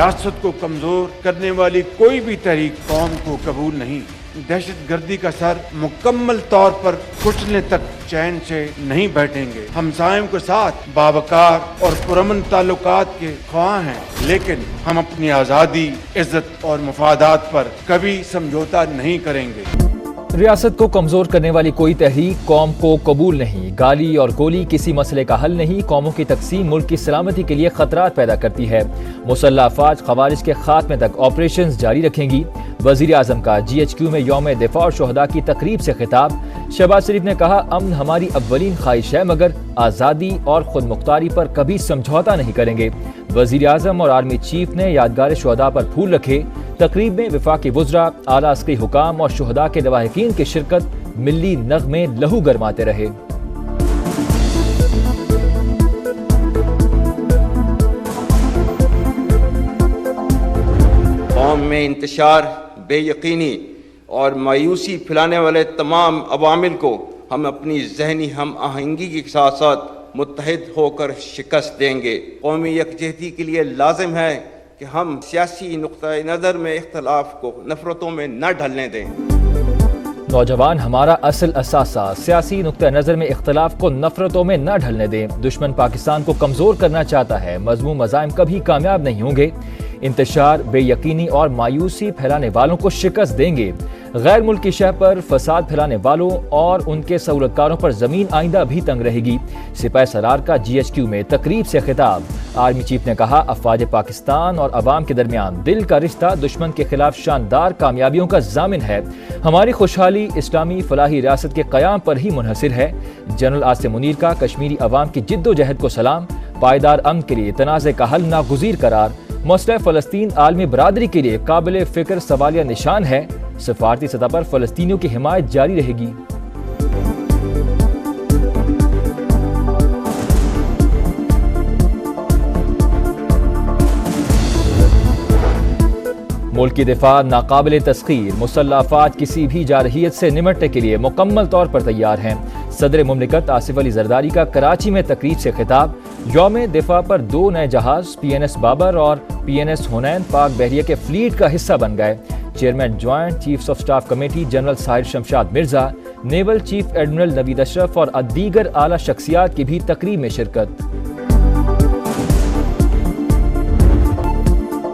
ریاست کو کمزور کرنے والی کوئی بھی تحریک قوم کو قبول نہیں۔ دہشت گردی کا سر مکمل طور پر کچلنے تک چین سے نہیں بیٹھیں گے۔ ہمسایوں کے ساتھ باوقار اور پرامن تعلقات کے خواہاں ہیں، لیکن ہم اپنی آزادی، عزت اور مفادات پر کبھی سمجھوتا نہیں کریں گے۔ ریاست کو کمزور کرنے والی کوئی تحریک قوم کو قبول نہیں۔ گالی اور گولی کسی مسئلے کا حل نہیں۔ قوموں کی تقسیم ملک کی سلامتی کے لیے خطرات پیدا کرتی ہے۔ مسلح افواج خوارج کے خاتمے تک آپریشنز جاری رکھیں گی۔ وزیر اعظم کا GHQ میں یوم دفاع اور شہداء کی تقریب سے خطاب۔ شہباز شریف نے کہا، امن ہماری اولین خواہش ہے، مگر آزادی اور خود مختاری پر کبھی سمجھوتا نہیں کریں گے۔ وزیر اعظم اور آرمی چیف نے یادگار شہداء پر پھول رکھے۔ تقریب میں وفاقی وزراء، اعلیٰ عسکری حکام اور شہداء کے لواحقین کی شرکت۔ ملی نغمے لہو گرماتے رہے۔ قوم میں انتشار، بے یقینی اور مایوسی پھیلانے والے تمام عوامل کو ہم اپنی ذہنی ہم آہنگی کے ساتھ ساتھ متحد ہو کر شکست دیں گے۔ قومی یکجہتی کے لیے لازم ہے کہ ہم سیاسی نقطۂ نظر میں اختلاف کو نفرتوں میں نہ ڈھلنے دیں۔ نوجوان ہمارا اصل اثاثہ، سیاسی نقطہ نظر میں اختلاف کو نفرتوں میں نہ ڈھلنے دیں۔ دشمن پاکستان کو کمزور کرنا چاہتا ہے، مذموم مزاحم کبھی کامیاب نہیں ہوں گے۔ انتشار، بے یقینی اور مایوسی پھیلانے والوں کو شکست دیں گے۔ غیر ملکی شہ پر فساد پھیلانے والوں اور ان کے سہولت کاروں پر زمین آئندہ بھی تنگ رہے گی۔ سپاہی سالار کا GHQ میں تقریب سے خطاب۔ آرمی چیف نے کہا، افواج پاکستان اور عوام کے درمیان دل کا رشتہ دشمن کے خلاف شاندار کامیابیوں کا ضامن ہے۔ ہماری خوشحالی اسلامی فلاحی ریاست کے قیام پر ہی منحصر ہے۔ جنرل عاصم منیر کا کشمیری عوام کی جد و جہد کو سلام۔ پائیدار امن کے لیے تنازع کا حل ناگزیر قرار۔ مسئلہ فلسطین عالمی برادری کے لیے قابل فکر سوالیہ نشان ہے۔ سفارتی سطح پر فلسطینیوں کی حمایت جاری رہے گی۔ ملک کی دفاع ناقابل تسخیر، مسلح افواج کسی بھی جارحیت سے نمٹنے کے لیے مکمل طور پر تیار ہیں۔ صدر مملکت آصف علی زرداری کا کراچی میں تقریب سے خطاب۔ یوم دفاع پر 2 نئے جہاز PNS بابر اور PNS حنین پاک بحریہ کے فلیٹ کا حصہ بن گئے۔ Chairman joint chiefs of staff committee general Sahir Shamshad Mirza, naval chief admiral Naveed Ashraf اور دیگر اعلیٰ شخصیات کی بھی تقریب میں شرکت۔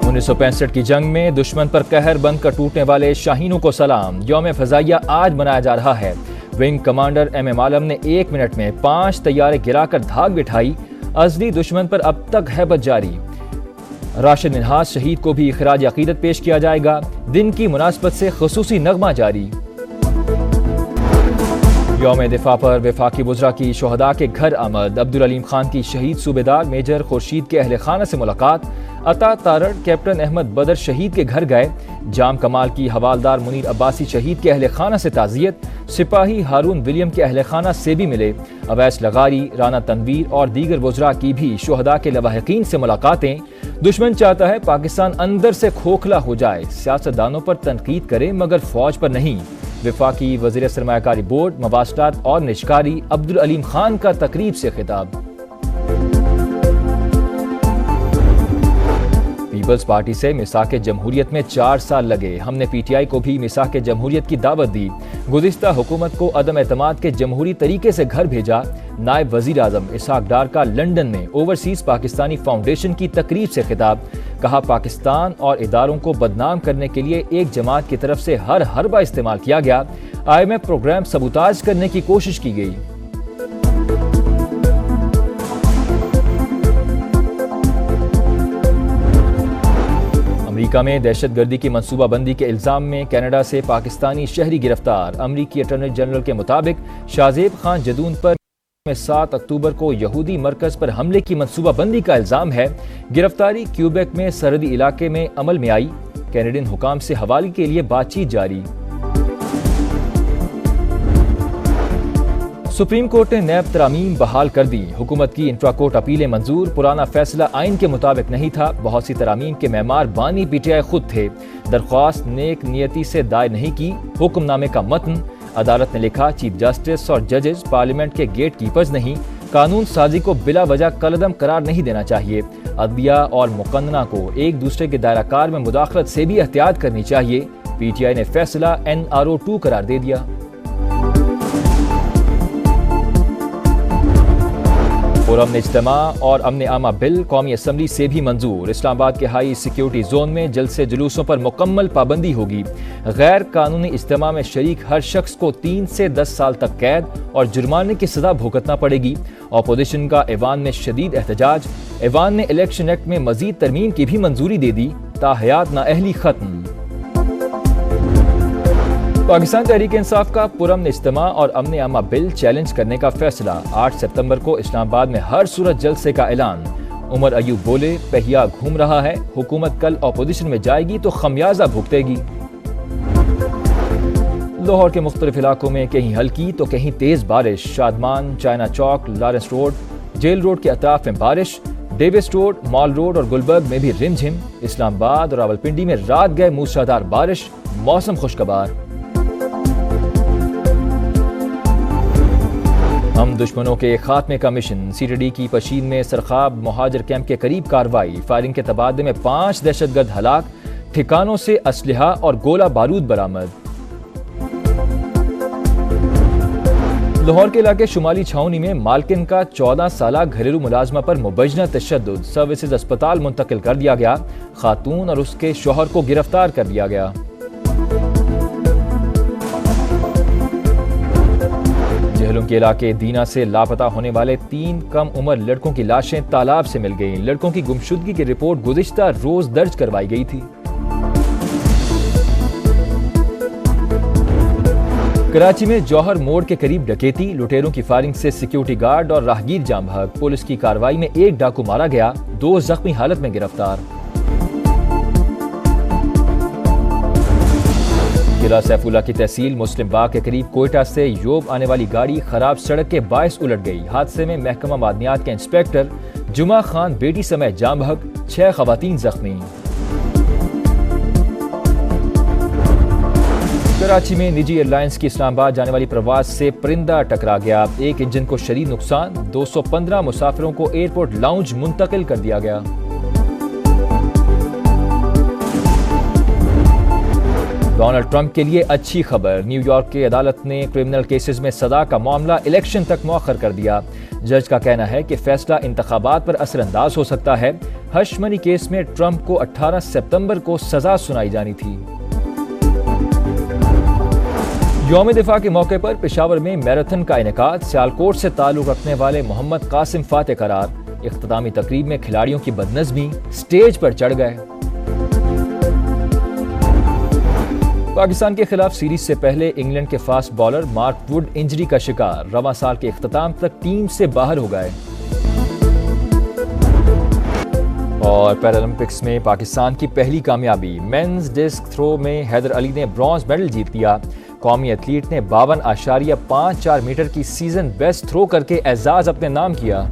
1965 کی جنگ میں دشمن پر قہر بند کر ٹوٹنے والے شاہینوں کو سلام۔ یوم فضائیہ آج منایا جا رہا ہے۔ ونگ کمانڈر MM عالم نے 1 منٹ میں 5 طیارے گرا کر دھاک بٹھائی۔ ازلی دشمن پر اب تک ہیبت جاری۔ راشد منہاس شہید کو بھی خراج عقیدت پیش کیا جائے گا۔ دن کی مناسبت سے خصوصی نغمہ جاری۔ یوم دفاع پر وفاقی وزراء کی شہداء کے گھر آمد۔ عبدالعلیم خان کی شہید صوبیدار میجر خورشید کے اہل خانہ سے ملاقات۔ عطا تارڑ کیپٹن احمد بدر شہید کے گھر گئے۔ جام کمال کی حوالدار منیر عباسی شہید کے اہل خانہ سے تعزیت۔ سپاہی ہارون ولیم کے اہل خانہ سے بھی ملے۔ اویس لغاری، رانا تنویر اور دیگر وزراء کی بھی شہداء کے لواحقین سے ملاقاتیں۔ دشمن چاہتا ہے پاکستان اندر سے کھوکھلا ہو جائے، سیاستدانوں پر تنقید کرے مگر فوج پر نہیں۔ وفاقی وزیر سرمایہ کاری بورڈ، مواصلات اور نجکاری عبدالعلیم خان کا تقریب سے خطاب۔ پیپلز پارٹی سے میثاق جمہوریت میں 4 سال لگے، ہم نے PTI کو بھی میثاق جمہوریت کی دعوت دی۔ گزشتہ حکومت کو عدم اعتماد کے جمہوری طریقے سے گھر بھیجا۔ نائب وزیر اعظم اسحاق ڈار کا لندن میں اوورسیز پاکستانی فاؤنڈیشن کی تقریب سے خطاب۔ کہا، پاکستان اور اداروں کو بدنام کرنے کے لیے ایک جماعت کی طرف سے ہر حربہ استعمال کیا گیا۔ IMF پروگرام سبوتاژ کرنے کی کوشش کی گئی۔ امریکہ میں دہشت گردی کی منصوبہ بندی کے الزام میں کینیڈا سے پاکستانی شہری گرفتار۔ امریکی اٹارنی جنرل کے مطابق شاہزیب خان جدون پر 7 اکتوبر کو یہودی مرکز پر حملے کی منصوبہ بندی کا الزام ہے۔ گرفتاری کیوبیک میں سرحدی علاقے میں عمل میں آئی۔ کینیڈین حکام سے حوالے کے لیے بات چیت جاری۔ سپریم کورٹ نے نیب ترامیم بحال کر دی۔ حکومت کی انٹرا کورٹ اپیلیں منظور۔ پرانا فیصلہ آئین کے مطابق نہیں تھا۔ بہت سی ترامیم کے معمار بانی PTI خود تھے۔ درخواست نیک نیتی سے دائر نہیں کی۔ حکم نامے کا متن، عدالت نے لکھا، چیف جسٹس اور ججز پارلیمنٹ کے گیٹ کیپرز نہیں۔ قانون سازی کو بلا وجہ کالعدم قرار نہیں دینا چاہیے۔ عدلیہ اور مقننہ کو ایک دوسرے کے دائرہ کار میں مداخلت سے بھی احتیاط کرنی چاہیے۔ پی ٹی آئی نے فیصلہ NRO2 قرار دے دیا۔ پرامن اجتماع اور امن عامہ بل قومی اسمبلی سے بھی منظور۔ اسلام آباد کے ہائی سیکیورٹی زون میں جلسے جلوسوں پر مکمل پابندی ہوگی۔ غیر قانونی اجتماع میں شریک ہر شخص کو 3 سے 10 سال تک قید اور جرمانے کی سزا بھگتنا پڑے گی۔ اپوزیشن کا ایوان میں شدید احتجاج۔ ایوان نے الیکشن ایکٹ میں مزید ترمیم کی بھی منظوری دے دی۔ تاحیات نااہلی ختم۔ پاکستان تحریک انصاف کا پرامن اجتماع اور امن عامہ بل چیلنج کرنے کا فیصلہ۔ 8 ستمبر کو اسلام آباد میں ہر صورت جلسے کا اعلان۔ عمر ایوب بولے، پہیا گھوم رہا ہے، حکومت کل اپوزیشن میں جائے گی تو خمیازہ بھگتے گی۔ لاہور کے مختلف علاقوں میں کہیں ہلکی تو کہیں تیز بارش۔ شادمان، چائنا چوک، لارنس روڈ، جیل روڈ کے اطراف میں بارش۔ ڈیوس روڈ، مال روڈ اور گلبرگ میں بھی رم جھم۔ اسلام آباد اور راولپنڈی میں رات گئے موسلادھار بارش، موسم خوشگوار۔ ہم دشمنوں کے خاتمے کا مشن۔ CTD کی پشین میں سرخاب مہاجر کیمپ کے قریب کارروائی۔ فائرنگ کے تبادلے میں 5 دہشت گرد ہلاک، ٹھکانوں سے اسلحہ اور گولہ بارود برآمد۔ لاہور کے علاقے شمالی چھاؤنی میں مالکن کا 14 سالہ گھریلو ملازمہ پر مبینہ تشدد، سروسز اسپتال منتقل کر دیا گیا۔ خاتون اور اس کے شوہر کو گرفتار کر لیا گیا۔ جہلم کے علاقے دینا سے لاپتہ ہونے والے 3 کم عمر لڑکوں کی لاشیں تالاب سے مل گئیں۔ لڑکوں کی گمشدگی کی رپورٹ گزشتہ روز درج کروائی گئی تھی۔ کراچی میں جوہر موڑ کے قریب ڈکیتی، لٹیروں کی فائرنگ سے سیکیورٹی گارڈ اور راہگیر جاں بحق۔ پولیس کی کارروائی میں 1 ڈاکو مارا گیا، 2 زخمی حالت میں گرفتار۔ ضلع سیف اللہ کی تحصیل مسلم باغ کے قریب کوئٹہ سے یوب آنے والی گاڑی خراب سڑک کے باعث الٹ گئی۔ حادثے میں محکمہ معدنیات کے انسپکٹر جمعہ خان بیٹی سمیت جاں بحق، 6 خواتین زخمی۔ کراچی میں نجی ایئر لائنز کی اسلام آباد جانے والی پرواز سے پرندہ ٹکرا گیا، 1 انجن کو شدید نقصان، 215 مسافروں کو ایئرپورٹ لاؤنج منتقل کر دیا گیا۔ ڈونلڈ ٹرمپ کے لیے اچھی خبر، نیو یارک کی عدالت نے کرمنل کیسز میں سزا کا معاملہ الیکشن تک مؤخر کر دیا۔ جج کا کہنا ہے کہ فیصلہ انتخابات پر اثر انداز ہو سکتا ہے۔ ہش منی کیس میں ٹرمپ کو 18 ستمبر کو سزا سنائی جانی تھی۔ یوم دفاع کے موقع پر پشاور میں میراتھن کا انعقاد، سیالکوٹ سے تعلق رکھنے والے محمد قاسم فاتح قرار۔ اختتامی تقریب میں کھلاڑیوں کی بدنظمی، سٹیج پر چڑھ گئے۔ پاکستان کے خلاف سیریز سے پہلے انگلینڈ کے fast bowler mark would injury کا شکار، رواں سال کے اختتام تک ٹیم سے باہر ہو گئے۔ اور پیرالمپکس میں پاکستان کی پہلی کامیابی، مینز ڈسک تھرو میں حیدر علی نے برونز میڈل جیت لیا۔ قومی ایتھلیٹ نے 52.54 میٹر کی سیزن بیسٹ تھرو کر کے اعزاز اپنے نام کیا۔